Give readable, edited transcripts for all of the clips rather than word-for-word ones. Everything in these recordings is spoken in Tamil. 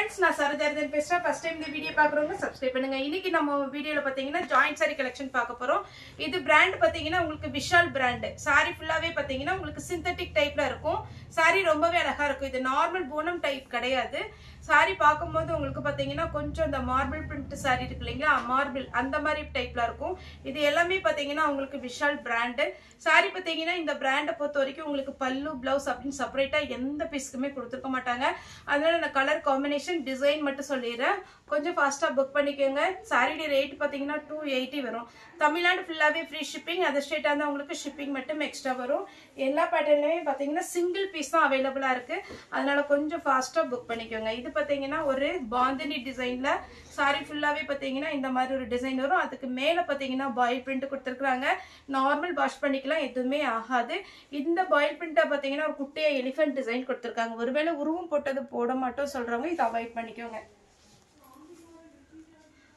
friends, நான் சரதர்தன் பேசுறேன். ஃபர்ஸ்ட் டைம் இந்த வீடியோ பார்க்குறவங்க சப்ஸ்கிரைப் பண்ணுங்க. இன்னைக்கு நம்ம வீடியோல பாத்தீங்கன்னா ஜாயிண்ட் saree கலெக்ஷன் பார்க்க போறோம். இது பிராண்ட் பாத்தீங்கன்னா உங்களுக்கு விஷால் பிராண்ட். saree ஃபுல்லாவே பாத்தீங்கன்னா உங்களுக்கு சிந்தெடிக் டைப்ல இருக்கும். saree ரொம்பவே அழகா இருக்கும். இது நார்மல் பூனம் டைப் கிடையாது. saree பாக்கும்போது உங்களுக்கு பாத்தீங்கன்னா கொஞ்சம் இந்த மார்பிள் பிரிண்ட் saree இருக்கு இல்லைங்களா, மார்பிள் அந்த மாதிரி டைப்ல இருக்கும். இது எல்லாமே பாத்தீங்கன்னா உங்களுக்கு விஷால் பிராண்ட். saree பாத்தீங்கன்னா இந்த பிராண்டை பொறுத்த வரைக்கும் உங்களுக்கு பல்லு பிளவுஸ் அப்படின்னு செப்பரேட்டா எந்த பீஸ்க்குமே கொடுத்துருக்க மாட்டாங்க. அதனால நான் கலர் காம்பினேஷன் டிசைன் மட்டும் சொல்லிடுறேன். கொஞ்சம் ஃபாஸ்டா புக் பண்ணிக்கோங்க. சாரியோட ரேட் பாத்தீங்கன்னா 280 வரும். தமிழ்நாடு ஃபுல்லாவே ஃப்ரீ ஷிப்பிங். அதர் ஸ்டேட்டா இருந்தா உங்களுக்கு ஷிப்பிங் மட்டும் எக்ஸ்ட்ரா வரும். எல்லா பேட்டர்ன்லயும் பாத்தீங்கன்னா சிங்கிள் பீஸ் தான் அவைலபிளா இருக்கு. அதனால கொஞ்சம் ஃபாஸ்டா புக் பண்ணிக்கோங்க. இது பாத்தீங்கன்னா ஒரு பாந்தினி டிசைன்ல சாரி ஃபுல்லாவே பாத்தீங்கன்னா இந்த மாதிரி ஒரு டிசைன் வரும். அதுக்கு மேல பாத்தீங்கன்னா பாயில் பிரிண்ட் கொடுத்துருக்காங்க. நார்மல் வாஷ் பண்ணிக்கலாம், எதுவுமே ஆகாது. இந்த பாயில் பிரிண்ட பாத்தீங்கன்னா ஒரு குட்டியா எலிஃபென்ட் டிசைன் கொடுத்துருக்காங்க. ஒருவேளை உருவம் போட்டது போட மாட்டோம் சொல்றவங்க இதை அவாய்ட் பண்ணிக்கோங்க.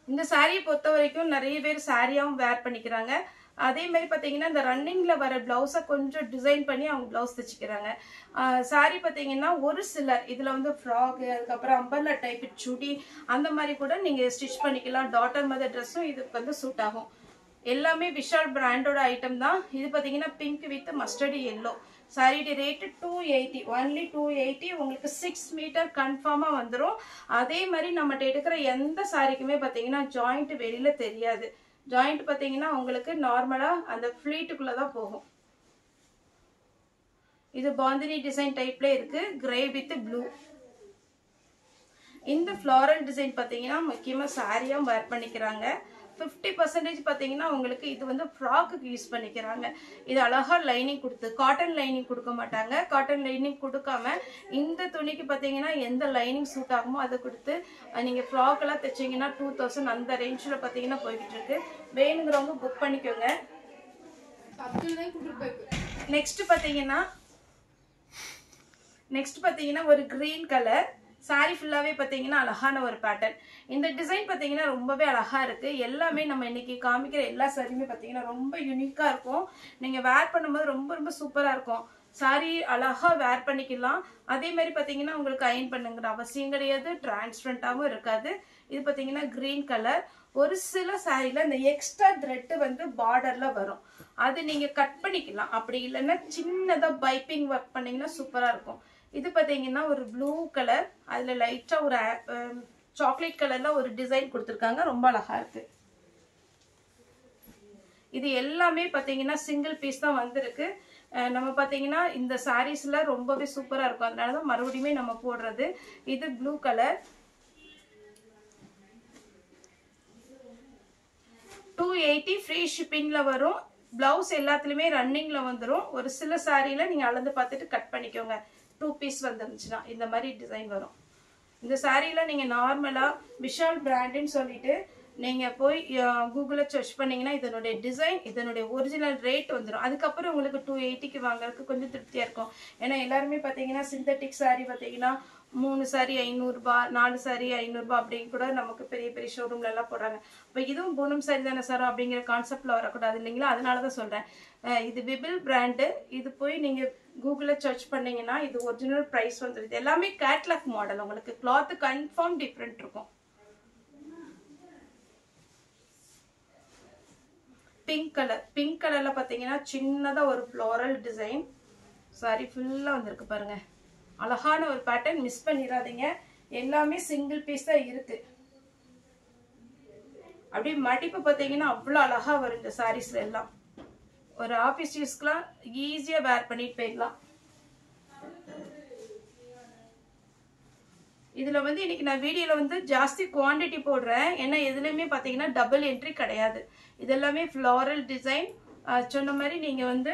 இந்த சாரியை பொறுத்த வரைக்கும் நிறைய பேர் சாரியாவும் வேர் பண்ணிக்கிறாங்க. அதே மாதிரி பாத்தீங்கன்னா இந்த ரன்னிங்ல வர பிளவுஸை கொஞ்சம் டிசைன் பண்ணி அவங்க பிளவுஸ் தைச்சிக்கிறாங்க. சாரி பாத்தீங்கன்னா ஒரு சிலர் இதுல வந்து ஃப்ராக், அதுக்கப்புறம் அம்பர்லா டைப் சுடி அந்த மாதிரி கூட நீங்க ஸ்டிச் பண்ணிக்கலாம். டாட்டர் மதர் ட்ரெஸ்ஸும் இதுக்கு வந்து சூட் ஆகும். எல்லாமே விஷால் பிராண்டோட ஐட்டம் தான். இது பாத்தீங்கன்னா பிங்க் வித் மஸ்டர்ட் எல்லோ. சாரியோட ரேட்டு 280, ஒன்லி 280. உங்களுக்கு 6 மீட்டர் கன்ஃபார்மா வந்துடும். அதே மாதிரி நம்மகிட்ட எடுக்கிற எந்த சாரிக்குமே பாத்தீங்கன்னா ஜாயிண்ட் வெளியில தெரியாது. ஜாயிண்ட் பாத்தீங்கன்னா உங்களுக்கு நார்மலா அந்த ஃபிளீட்டுக்குள்ளதான் போகும். இது பாந்தினி டிசைன் டைப்ல இருக்கு, கிரே வித் ப்ளூ. இந்த ஃப்ளாரல் டிசைன் பாத்தீங்கன்னா முக்கியமா சாரியாவும் வேர் பண்ணிக்கிறாங்க. 50% பாத்தீங்கன்னா உங்களுக்கு இது வந்து ஃப்ராக்குக்கு யூஸ் பண்ணிக்கிறாங்க. இது அழகா லைனிங் கொடுத்து, காட்டன் லைனிங் கொடுக்க மாட்டாங்க. காட்டன் லைனிங் கொடுக்காம இந்த துணிக்கு பாத்தீங்கன்னா எந்த லைனிங் சூட் ஆகுமோ அதை கொடுத்து நீங்க ஃப்ராக் எல்லாம் தைச்சீங்கன்னா 2000 அந்த ரேஞ்சில் பாத்தீங்கன்னா போய்கிட்டு இருக்கு. வேணுங்கிறவங்க புக் பண்ணிக்கோங்க. நெக்ஸ்ட் பாத்தீங்கன்னா ஒரு கிரீன் கலர் சாரி ஃபுல்லாவே பாத்தீங்கன்னா அழகான ஒரு பேட்டர்ன். இந்த டிசைன் பாத்தீங்கன்னா ரொம்பவே அழகா இருக்கு. எல்லாமே நம்ம இன்னைக்கு காமிக்கிற எல்லா சாரியுமே பாத்தீங்கன்னா ரொம்ப யூனிக்கா இருக்கும். நீங்க வேர் பண்ணும்போது ரொம்ப ரொம்ப சூப்பரா இருக்கும். சாரி அழகா வேர் பண்ணிக்கலாம். அதே மாதிரி பாத்தீங்கன்னா உங்களுக்கு அயன் பண்ணுங்கிற அவசியம் கிடையாது. டிரான்ஸ்பரண்டாவும் இருக்காது. இது பாத்தீங்கன்னா கிரீன் கலர். ஒரு சில சாரில இந்த எக்ஸ்ட்ரா த்ரெட் வந்து பார்டர்ல வரும். அது நீங்க கட் பண்ணிக்கலாம். அப்படி இல்லைன்னா சின்னதா பைப்பிங் ஒர்க் பண்ணீங்கன்னா சூப்பரா இருக்கும். இது பாத்தீங்கன்னா ஒரு ப்ளூ கலர், அதுல லைட்டா ஒரு சாக்லேட் கலர்ல ஒரு டிசைன் கொடுத்துருக்காங்க. ரொம்ப அழகா இருக்கு. இது எல்லாமே பாத்தீங்கன்னா சிங்கிள் பீஸ் தான் வந்திருக்கு. நம்ம பாத்தீங்கன்னா இந்த சாரீஸ்ல ரொம்பவே சூப்பரா இருக்கும். அதனாலதான் மறுபடியும் நம்ம போடுறது. இது ப்ளூ கலர், 280 ஃப்ரீ ஷிப்பிங்ல வரும். பிளவுஸ் எல்லாத்துலயுமே ரன்னிங்ல வந்துடும். ஒரு சில சாரியில நீங்க அளந்து பார்த்துட்டு கட் பண்ணிக்கோங்க. 2 பீஸ் வந்துருந்துச்சுன்னா இந்த மாதிரி டிசைன் வரும். இந்த சாரியில நீங்க நார்மலா விஷால் பிராண்டுன்னு சொல்லிட்டு நீங்க போய் கூகுள்ல சர்ச் பண்ணீங்கன்னா இதனுடைய டிசைன், இதனுடைய ஒரிஜினல் ரேட் வந்துடும். அதுக்கப்புறம் உங்களுக்கு 280க்கு வாங்குறதுக்கு கொஞ்சம் திருப்தியா இருக்கும். ஏன்னா எல்லாருமே பாத்தீங்கன்னா சிந்தட்டிக் சாரி பாத்தீங்கன்னா 3 சாரி 500 ரூபாய், 4 சாரி 500 ரூபாய் அப்படின்னு கூட நமக்கு பெரிய பெரிய ஷோரூம்ல எல்லாம் போடுறாங்க. இப்ப இதுவும் பூனம் சாரி தானே சார் அப்படிங்கிற கான்செப்ட்ல வரக்கூடாது இல்லைங்களா. அதனாலதான் சொல்றேன். இது விபில் பிராண்டு. இது போய் நீங்க கூகுள்ல சர்ச் பண்ணீங்கன்னா இது ஒரிஜினல் பிரைஸ் வந்துருது. எல்லாமே கேட்லாக் மாடல். உங்களுக்கு கிளாத் கன்ஃபார்ம் டிஃப்ரெண்ட் இருக்கும். பிங்க் கலர்ல பாத்தீங்கன்னா சின்னதா ஒரு ஃப்ளோரல் டிசைன் சாரி ஃபுல்லா வந்திருக்கு பாருங்க. அழகான ஒரு பேட்டர்ன், மிஸ் பண்ணிடாதீங்க. எல்லாமே சிங்கிள் பீஸ் தான் இருக்கு. அப்படியே மடிப்பு பாத்தீங்கன்னா அவ்வளவு அழகா வரும். இந்த சாரீஸ்ல எல்லாம் ஒரு ஆபீஸ் யூஸ்க்குலாம் ஈஸியா வேர் பண்ணிட்டு போயிடலாம். இதுல வந்து இன்னைக்கு நான் வீடியோல வந்து ஜாஸ்தி குவாண்டிட்டி போடுறேன். ஏன்னா எதுலயுமே பாத்தீங்கன்னா டபுள் என்ட்ரி கிடையாது. இதெல்லாமே ஃப்ளாரல் டிசைன். சொன்ன மாதிரி நீங்க வந்து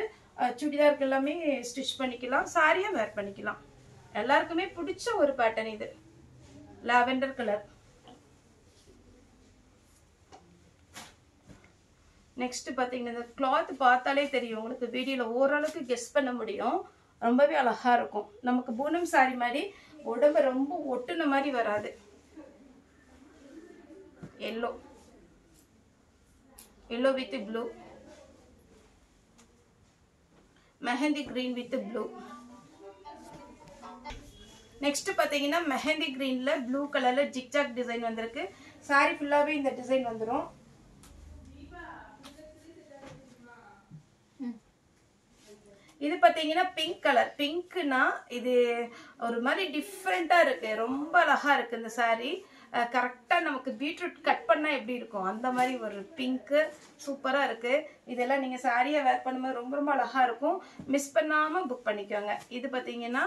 சுடிதாருக்கு எல்லாமே ஸ்டிச் பண்ணிக்கலாம், சாரியா வேர் பண்ணிக்கலாம். எல்லாருக்குமே பிடிச்ச ஒரு பேட்டர்ன் இது. Lavender colour. நெக்ஸ்ட் பாத்தீங்கன்னா இந்த கிளாத் பார்த்தாலே தெரியும் உங்களுக்கு. வீடியோல ஓரளவுக்கு கெஸ் பண்ண முடியும். ரொம்பவே அழகா இருக்கும். நமக்கு பூனம் சாரி மாதிரி உடம்பு ரொம்ப ஒட்டுன மாதிரி வராது. Yellow with blue, mehndi green with blue. Next பாத்தீங்கன்னா மெஹந்தி கிரீன்ல ப்ளூ கலர்ல ஜிக்ஜாக் டிசைன் வந்திருக்கு. சாரி ஃபுல்லாவே இந்த டிசைன் வந்துரும். இது பாத்தீங்கன்னா பிங்க் கலர். பிங்க்னா இது ஒரு மாதிரி டிஃப்ரெண்டா இருக்கு, ரொம்ப அழகா இருக்கு இந்த சாரி. கரெக்டா நமக்கு பீட்ரூட் கட் பண்ணா எப்படி இருக்கும் அந்த மாதிரி ஒரு பிங்க் சூப்பரா இருக்கு. இதெல்லாம் நீங்க சாரியா வேர் பண்ணும்போது ரொம்ப ரொம்ப அழகா இருக்கும். மிஸ் பண்ணாம புக் பண்ணிக்கோங்க. இது பாத்தீங்கன்னா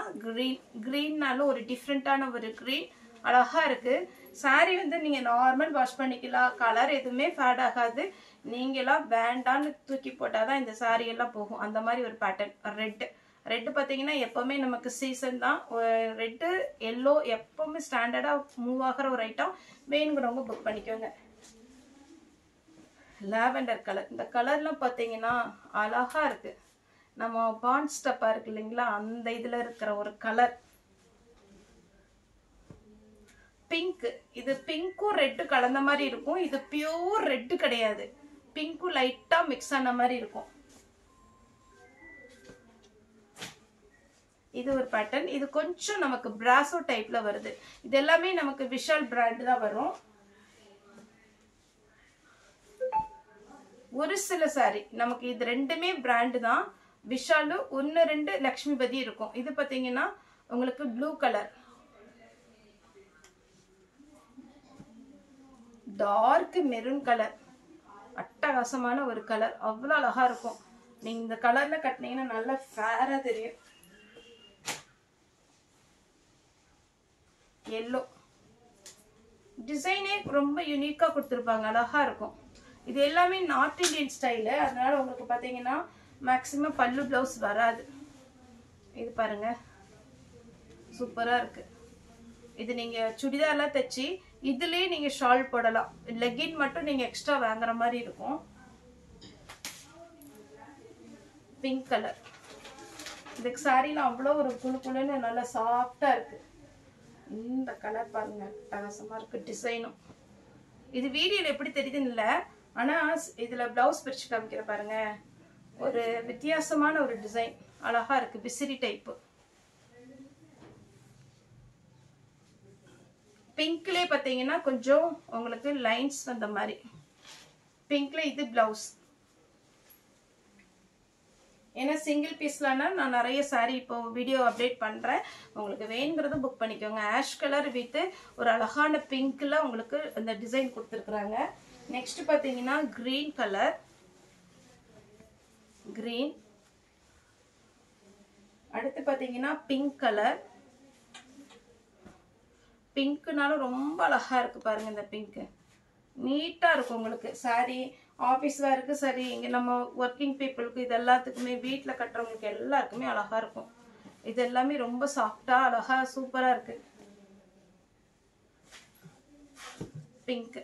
கிரீன்னாலும் ஒரு டிஃப்ரெண்டான ஒரு கிரீன் அழகா இருக்கு. சாரி வந்து நீங்க நார்மல் வாஷ் பண்ணிக்கலாம், கலர் எதுவுமே ஃபேட் ஆகாது. நீங்களாம் வேண்டான்னு தூக்கி போட்டாதான் இந்த சாரி எல்லாம் போகும். அந்த மாதிரி ஒரு பேட்டர்ன். ரெட் பாத்தீங்கன்னா எப்பவுமே நமக்கு சீசன் தான். ரெட்டு எல்லோ எப்பவுமே ஸ்டாண்டர்டா மூவ் ஆகிற ஒரு ஐட்டம். வேணுங்கிறவங்க புக் பண்ணிக்கோங்க. Lavender colour. இந்த கலர்லாம் பாத்தீங்கன்னா அழகா இருக்கு. நம்ம பாண்ட் ஸ்டப்பா இருக்கு இல்லைங்களா, அந்த இதுல இருக்கிற ஒரு கலர். பிங்க். இது பிங்க்கும் ரெட்டு கலந்த மாதிரி இருக்கும். இது பியூர் ரெட்டு கிடையாது, பிங்க்கும் லைட்டா மிக்ஸ் ஆன மாதிரி இருக்கும். இது ஒரு பேட்டர்ன். இது கொஞ்சம் நமக்கு பிராசோ டைப்ல வருது. இது எல்லாமே நமக்கு விஷால் பிராண்ட் தான் வரும். ஒரு சில சாரி நமக்கு இது ரெண்டுமே பிராண்ட் தான். விஷாலு 1-2 லக்ஷ்மிபதி இருக்கும். இது பாத்தீங்கன்னா உங்களுக்கு blue colour, dark maroon colour, அட்டகாசமான ஒரு கலர், அவ்வளவு அழகா இருக்கும். நீங்க இந்த கலர்ல கட்டினீங்கன்னா நல்லா ஃபேரா தெரியும். எல்லோ டிசைனே ரொம்ப யூனிக்கா கொடுத்துருப்பாங்க, அழகா இருக்கும். இது எல்லாமே நார்த் இந்தியன் ஸ்டைலு, அதனால உங்களுக்கு பாத்தீங்கன்னா மேக்சிமம் பல்லு பிளவுஸ் வராது. இது பாருங்க சூப்பரா இருக்கு. இது நீங்க சுடிதார்லாம் தைச்சி இதுலயே நீங்க ஷால் போடலாம். லெகின் மட்டும் நீங்க எக்ஸ்ட்ரா வாங்குற மாதிரி இருக்கும். Pink colour. இந்த சாரில அவ்வளோ ஒரு குளு குளுன்னு நல்லா சாஃப்டா இருக்கு. இந்த கலர் பாருங்க அட்டகாசமா இருக்கு டிசைனும். இது வீடியோல எப்படி தெரியுதுன்னு இல்ல, ஆனா இதுல பிளவுஸ் பிரிச்சு காமிக்கிற பாருங்க, ஒரு வித்தியாசமான ஒரு டிசைன் அழகா இருக்கு. விசிறி டைப். பிங்க்ல பாத்தீங்கன்னா கொஞ்சம் உங்களுக்கு லைன்ஸ் வந்த மாதிரி. பிங்க்ல இது பிளவுஸ். ஏன்னா சிங்கிள் பீஸ்லனா நான் நிறைய சாரி இப்போ வீடியோ அப்டேட் பண்றேன். உங்களுக்கு வேணுங்கிறத புக் பண்ணிக்கோங்க. ஆஷ் கலர் வித் ஒரு அழகான பிங்க்ல உங்களுக்கு இந்த டிசைன் கொடுத்துருக்காங்க. நெக்ஸ்ட் பாத்தீங்கன்னா கிரீன் கலர். கிரீன். அடுத்து பாத்தீங்கன்னா பிங்க் கலர். பிங்க்னாலும் ரொம்ப அழகா இருக்கு பாருங்க. இந்த பிங்க் நீட்டா இருக்கும் உங்களுக்கு. சாரி ஆபீஸ் வேருக்கு சரி, இங்க நம்ம ஒர்க்கிங் பீப்புளுக்கு, இது எல்லாத்துக்குமே வீட்டுல கட்டுறவங்களுக்கு எல்லாருக்குமே அழகா இருக்கும். இது எல்லாமே ரொம்ப சாஃப்டா அழகா சூப்பரா இருக்கு. பிங்க்.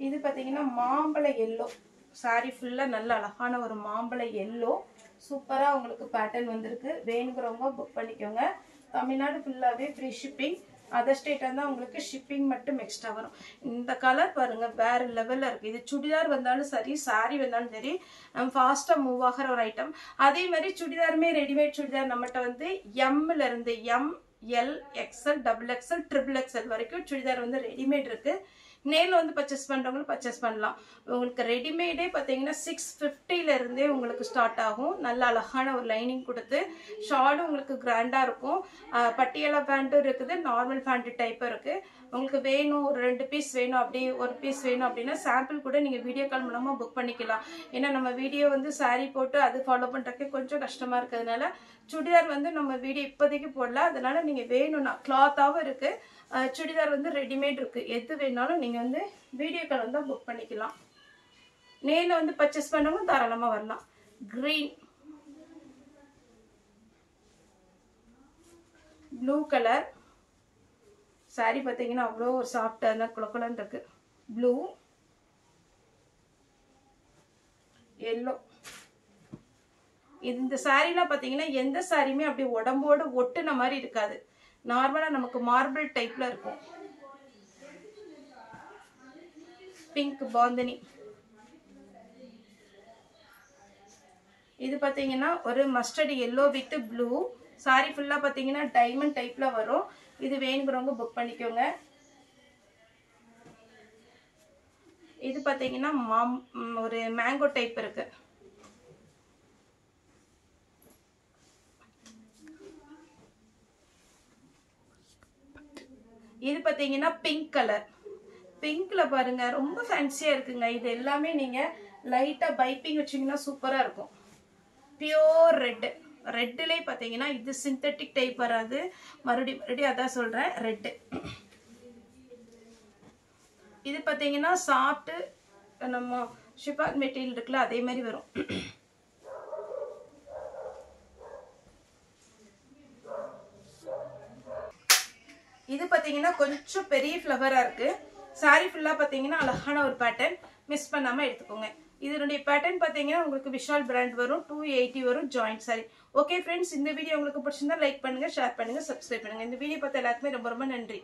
இது பாத்தீங்கன்னா மாம்பழ எல்லோ. சாரி ஃபுல்லா நல்ல அழகான ஒரு மாம்பழ எல்லோ. சூப்பரா உங்களுக்கு பேட்டர்ன் வந்திருக்கு. வேணுங்கிறவங்க புக் பண்ணிக்கோங்க. தமிழ்நாடு ஃபுல்லாவே ஃப்ரீ ஷிப்பிங். அதர் ஸ்டேட்டா இருந்தா உங்களுக்கு ஷிப்பிங் மட்டும் எக்ஸ்ட்ரா வரும். இந்த கலர் பாருங்க வேற லெவல்ல இருக்கு. இது சுடிதார் வந்தாலும் சரி, சாரி வந்தாலும் சரி, நம்ம ஃபாஸ்டா மூவ் ஆகிற ஒரு ஐட்டம். அதே மாதிரி சுடிதாருமே ரெடிமேட் சுடிதார் நம்மகிட்ட வந்து எம்ல இருந்து எல், எக்ஸ்எல், XXL, XXL வரைக்கும் சுடிதார் வந்து ரெடிமேட் இருக்கு. நேர்ல வந்து பர்ச்சேஸ் பண்றவங்க பர்ச்சேஸ் பண்ணலாம். உங்களுக்கு ரெடிமேடே பாத்தீங்கன்னா 650ல இருந்தே உங்களுக்கு ஸ்டார்ட் ஆகும். நல்ல அழகான ஒரு லைனிங் கொடுத்து ஷாலும் உங்களுக்கு கிராண்டா இருக்கும். பட்டியாலா பேண்ட்டும் இருக்குது, நார்மல் பேண்ட் டைப்பும் இருக்கு. உங்களுக்கு வேணும் ஒரு 2 பீஸ் வேணும், அப்படி ஒரு பீஸ் வேணும் அப்படின்னா சாம்பிள் கூட நீங்க வீடியோ கால் மூலமா புக் பண்ணிக்கலாம். ஏன்னா நம்ம வீடியோ வந்து சாரி போட்டு அது ஃபாலோ பண்றதுக்கு கொஞ்சம் கஷ்டமா இருக்கிறதுனால சுடிதார் வந்து நம்ம வீடியோ இப்போதைக்கு போடல. அதனால நீங்க வேணும்னா கிளாத்தாவும் இருக்கு, சுடிதார் வந்து ரெடிமேட் இருக்கு. எது வேணாலும் நீங்க வந்து வீடியோ கால் வந்து புக் பண்ணிக்கலாம். நேர்ல வந்து பர்ச்சேஸ் பண்ணவங்க தாராளமா வரலாம். கிரீன். Blue colour. சாரி பாத்தீங்கன்னா அவ்வளோ ஒரு சாஃப்டான குளக்குளன்னு இருக்கு. ப்ளூ. எல்லோ. இந்த சாரிலாம் பாத்தீங்கன்னா எந்த சாரியுமே அப்படி உடம்போடு ஒட்டுன மாதிரி இருக்காது. நார்மலா நமக்கு மார்பிள் டைப்ல இருக்கும். பிங்க் பாந்தினி. இது பார்த்தீங்கன்னா ஒரு mustard yellow with blue. Sorry ஃபுல்லா பார்த்தீங்கன்னா டைமண்ட் டைப்ல வரும். இது வேணுங்கிறவங்க புக் பண்ணிக்கோங்க. இது பார்த்தீங்கன்னா ஒரு மேங்கோ டைப் இருக்கு. இது பார்த்தீங்கன்னா பிங்க் கலர். பிங்க்ல பாருங்க ரொம்ப ஃபேன்சியா இருக்குங்க. இது எல்லாமே நீங்க லைட்டா பைப்பிங் வச்சீங்கன்னா சூப்பரா இருக்கும். Pure red. ரெட்லயே பார்த்தீங்கன்னா இது சிந்தட்டிக் டைப் வராது. மறுபடியும் அதான் சொல்றேன் ரெட். இது பார்த்தீங்கன்னா சாஃப்ட் நம்ம ஷிஃபான் மெட்டீரியல் இருக்குல்ல அதே மாதிரி வரும். இது பார்த்தீங்கன்னா கொஞ்சம் பெரிய ஃப்ளவரா இருக்கு. சாரி ஃபுல்லா பார்த்தீங்கன்னா அழகான ஒரு பேட்டர்ன். மிஸ் பண்ணாம எடுத்துக்கோங்க. இதனுடைய பேட்டர்ன் பார்த்தீங்கன்னா உங்களுக்கு விஷால் பிராண்ட் வரும். 280 வரும் ஜாயிண்ட் சாரி. ஓகே ஃப்ரெண்ட்ஸ், இந்த வீடியோ உங்களுக்கு பிடிச்சிருந்தா லைக் பண்ணுங்க, ஷேர் பண்ணுங்க, சப்ஸ்கிரைப் பண்ணுங்க. இந்த வீடியோ பார்த்த எல்லாருக்குமே ரொம்ப ரொம்ப நன்றி.